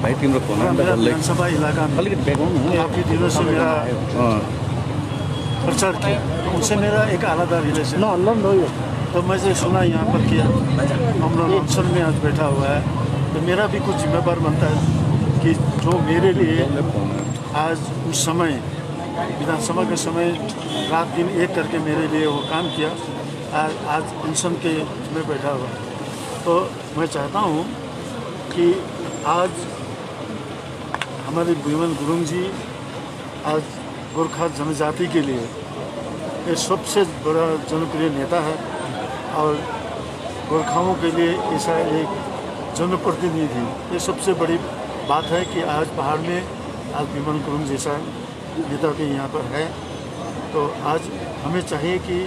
विधानसभा इलाका में काफ़ी दिनों से मेरा प्रचार किया, तो उनसे मेरा एक आलादा रिलेशन। तो मुझे सुना यहाँ पर किया हम लोग अनशन में आज बैठा हुआ है, तो मेरा भी कुछ जिम्मेदार बनता है कि जो मेरे लिए आज उस समय विधानसभा के समय रात दिन एक करके मेरे लिए वो काम किया, आज अनशन के में बैठा हुआ। तो मैं चाहता हूँ कि आज हमारे बिमल गुरुंग जी आज गोरखा जनजाति के लिए ये सबसे बड़ा जनप्रिय नेता है और गोरखाओं के लिए ऐसा एक जनप्रतिनिधि, ये सबसे बड़ी बात है कि आज पहाड़ में आज बिमल गुरुंग जैसा नेता भी यहाँ पर है। तो आज हमें चाहिए कि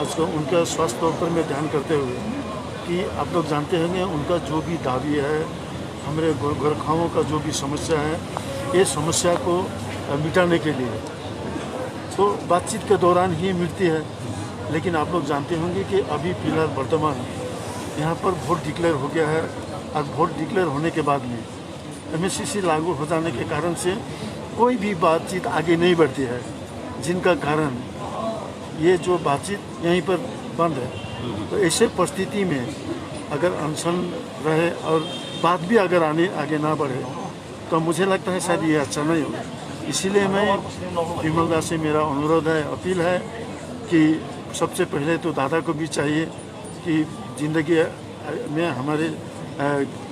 आज को उनका स्वास्थ्य पर में ध्यान करते हुए कि आप लोग जानते होंगे उनका जो भी दावी है, हमारे गोरखाओं का जो भी समस्या है, ये समस्या को मिटाने के लिए तो बातचीत के दौरान ही मिलती है। लेकिन आप लोग जानते होंगे कि अभी फिलहाल वर्तमान यहाँ पर वोट डिक्लेयर हो गया है और वोट डिक्लेयर होने के बाद में MSCC लागू हो जाने के कारण से कोई भी बातचीत आगे नहीं बढ़ती है, जिनका कारण ये जो बातचीत यहीं पर बंद है। तो ऐसे परिस्थिति में अगर अनशन रहे और बात भी अगर आगे ना बढ़े तो मुझे लगता है शायद ये अच्छा नहीं होगा। इसीलिए मैं विमल दास से मेरा अनुरोध है, अपील है कि सबसे पहले तो दादा को भी चाहिए कि ज़िंदगी में हमारे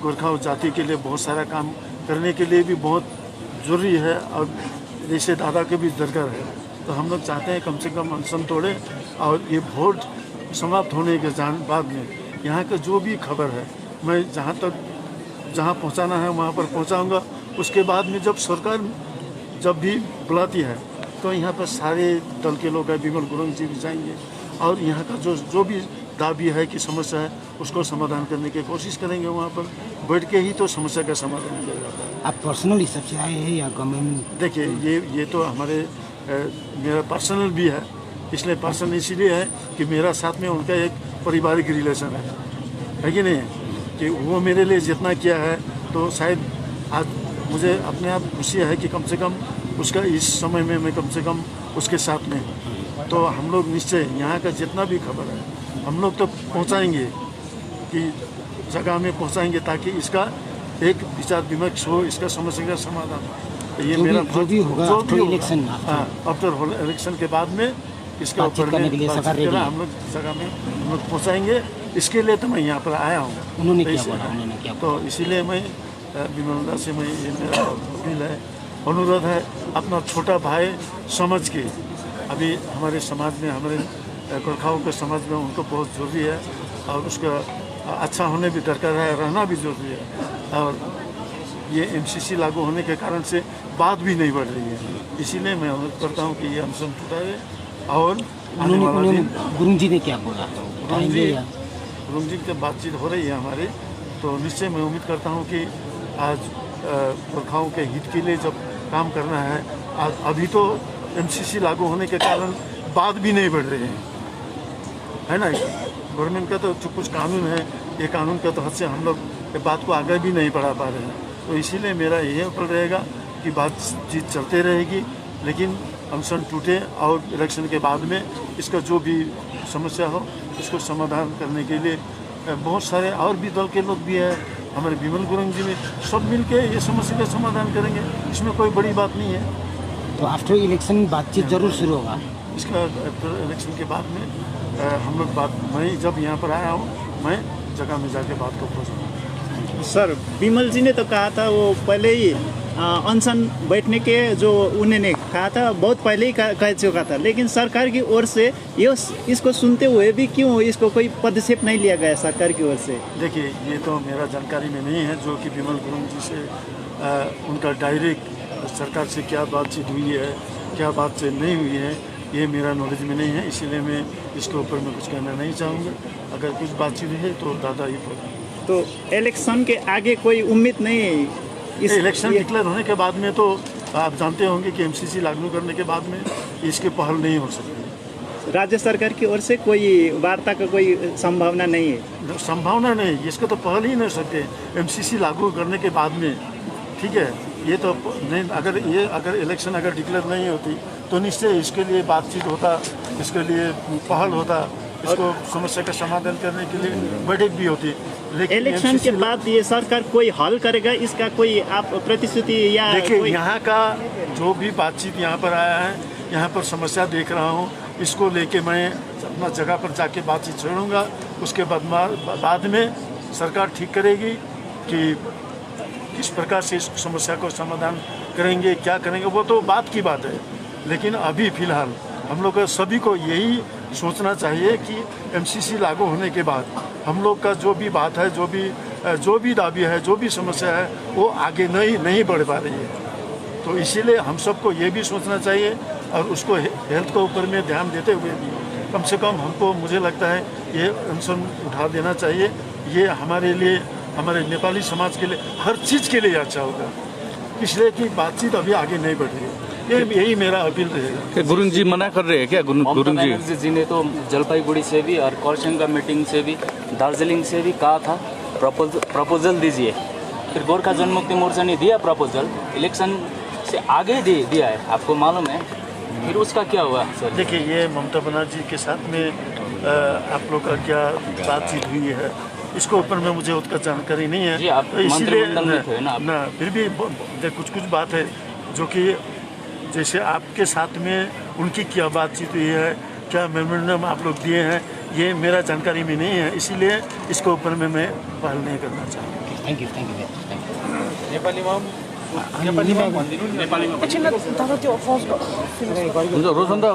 गोरखा जाति के लिए बहुत सारा काम करने के लिए भी बहुत ज़रूरी है और जैसे दादा के भी दरकार है। तो हम लोग चाहते हैं कम से कम अनशन तोड़े और ये वोट समाप्त होने के बाद में यहाँ का जो भी खबर है मैं जहाँ पहुँचाना है वहाँ पर पहुँचाऊँगा। उसके बाद में जब सरकार जब भी बुलाती है तो यहाँ पर सारे दल के लोग हैं, बिमल गुरुंग जी भी जाएंगे और यहाँ का जो भी दावी है कि समस्या है उसको समाधान करने की कोशिश करेंगे। वहाँ पर बैठ के ही तो समस्या का समाधान किया जाता है। आप पर्सनल हिसाब से आए हैं या गवर्नमेंट? देखिए ये तो हमारे मेरा पर्सनल भी है, इसलिए पर्सनल इसीलिए है कि मेरा साथ में उनका एक पारिवारिक रिलेशन है कि नहीं, कि वो मेरे लिए जितना किया है तो शायद आज मुझे अपने आप खुशी है कि कम से कम उसका इस समय में मैं कम से कम उसके साथ में हूँ। तो हम लोग निश्चय यहाँ का जितना भी खबर है हम लोग तो पहुँचाएंगे कि जगह में पहुँचाएंगे ताकि इसका एक विचार विमर्श हो, इसका समस्या का समाधान हो। तो ये मेरा जो भी होगा आफ्टर इलेक्शन के बाद में इसके ऊपर में हम लोग जगह में हम लोग पहुँचाएंगे। इसके लिए तो मैं यहाँ पर आया हूँ। उन्होंने क्या तो इसीलिए मैं विमल दास से मैं ये मेरा अपील है, अनुरोध है, अपना छोटा भाई समझ के अभी हमारे समाज में हमारे गोरखाओं के समाज में उनको बहुत ज़रूरी है और उसका अच्छा होने भी दरकार है, रहना भी ज़रूरी है। और ये MCC लागू होने के कारण से बात भी नहीं बढ़ रही है, इसीलिए मैं अनुरोध करता हूँ कि ये अनशन टूटाए। और गुरुंग जी ने क्या बोला? गुरुंग जी की बातचीत हो रही है हमारी, तो निश्चय मैं उम्मीद करता हूँ कि आज गोरखाओं के हित के लिए जब काम करना है, आज अभी तो MCC लागू होने के कारण बात भी नहीं बढ़ रही है ना। गवर्नमेंट का तो कुछ कानून है, ये कानून के तहत से हम लोग बात को आगे भी नहीं बढ़ा पा रहे हैं। तो इसीलिए मेरा यही अपील रहेगा कि बातचीत चलते रहेगी, लेकिन अनशन टूटे और इलेक्शन के बाद में इसका जो भी समस्या हो इसको समाधान करने के लिए बहुत सारे और भी दल के लोग भी हैं, हमारे बिमल गुरुंग जी में सब मिलके ये समस्या का समाधान करेंगे। इसमें कोई बड़ी बात नहीं है। तो आफ्टर इलेक्शन बातचीत जरूर शुरू होगा। इसका इलेक्शन के बाद में हम लोग मैं जब यहाँ पर आया हूँ मैं जगह में जाके बात को पहुँचाऊँगा। सर बिमल जी ने तो कहा था वो पहले ही अनशन बैठने के जो उन्होंने कहा था बहुत पहले ही कह चुका था, लेकिन सरकार की ओर से इसको सुनते हुए भी क्यों इसको कोई पदक्षेप नहीं लिया गया सरकार की ओर से? देखिए ये तो मेरा जानकारी में नहीं है जो कि बिमल गुरुंग जी से उनका डायरेक्ट सरकार से क्या बातचीत हुई है, क्या बातचीत नहीं हुई है, ये मेरा नॉलेज में नहीं है, इसीलिए मैं इसके ऊपर मैं कुछ कहना नहीं चाहूँगा। अगर कुछ बातचीत है तो दादा ही बोला। तो इलेक्शन के आगे कोई उम्मीद नहीं है? इलेक्शन डिक्लेयर होने के बाद में तो आप जानते होंगे कि MCC लागू करने के बाद में इसकी पहल नहीं हो सकती। राज्य सरकार की ओर से कोई वार्ता का कोई संभावना नहीं है? संभावना नहीं, इसका तो पहल ही नहीं सकते। MCC लागू करने के बाद में ठीक है, ये तो नहीं, अगर इलेक्शन अगर डिक्लेयर नहीं होती तो निश्चय इसके लिए बातचीत होता, इसके लिए पहल होता, इसको समस्या का समाधान करने के लिए बैठक भी होती। लेकिन इलेक्शन के बाद ये सरकार कोई हल करेगा, इसका कोई आप प्रतिश्रुति या देखिए कोई... यहाँ का जो भी बातचीत यहाँ पर आया है, यहाँ पर समस्या देख रहा हूँ, इसको लेके मैं अपना जगह पर जाके बातचीत छोड़ूंगा। उसके बाद में सरकार ठीक करेगी कि किस प्रकार से इस समस्या को समाधान करेंगे, क्या करेंगे, वो तो बात की बात है। लेकिन अभी फ़िलहाल हम लोग सभी को यही सोचना चाहिए कि एमसीसी लागू होने के बाद हम लोग का जो भी बात है, जो भी दावी है, जो भी समस्या है, वो आगे नहीं बढ़ पा रही है। तो इसीलिए हम सबको ये भी सोचना चाहिए और उसको हेल्थ के ऊपर में ध्यान देते हुए भी कम से कम हमको, मुझे लगता है ये अनशन उठा देना चाहिए। ये हमारे लिए, हमारे नेपाली समाज के लिए, हर चीज़ के लिए अच्छा होगा, इसलिए कि बातचीत अभी आगे नहीं बढ़ रही है। यही मेरा अपील रहेगा। गुरुङ जी मना कर रहे हैं क्या? गुरुङ जी ने तो जलपाईगुड़ी से भी और कौशंगा मीटिंग से भी, दार्जिलिंग से भी कहा था प्रपोजल दीजिए। फिर गोरखा जनमुक्ति मोर्चा ने दिया प्रपोजल, इलेक्शन से आगे दिया है, आपको मालूम है। फिर उसका क्या हुआ सर? देखिए, ये ममता बनर्जी के साथ में आप लोग का क्या बातचीत हुई है, इसके ऊपर में मुझे उसका जानकारी नहीं है। जी, आप मंत्रिमंडल में थे ना फिर भी कुछ बात है जो कि जैसे आपके साथ में उनकी क्या बातचीत हुई है, क्या मेमोरेंडम आप लोग दिए हैं, ये मेरा जानकारी में नहीं है, इसीलिए इसके ऊपर में मैं पहल नहीं करना चाहूँगा। थैंक यू हुन्छ रोशन दा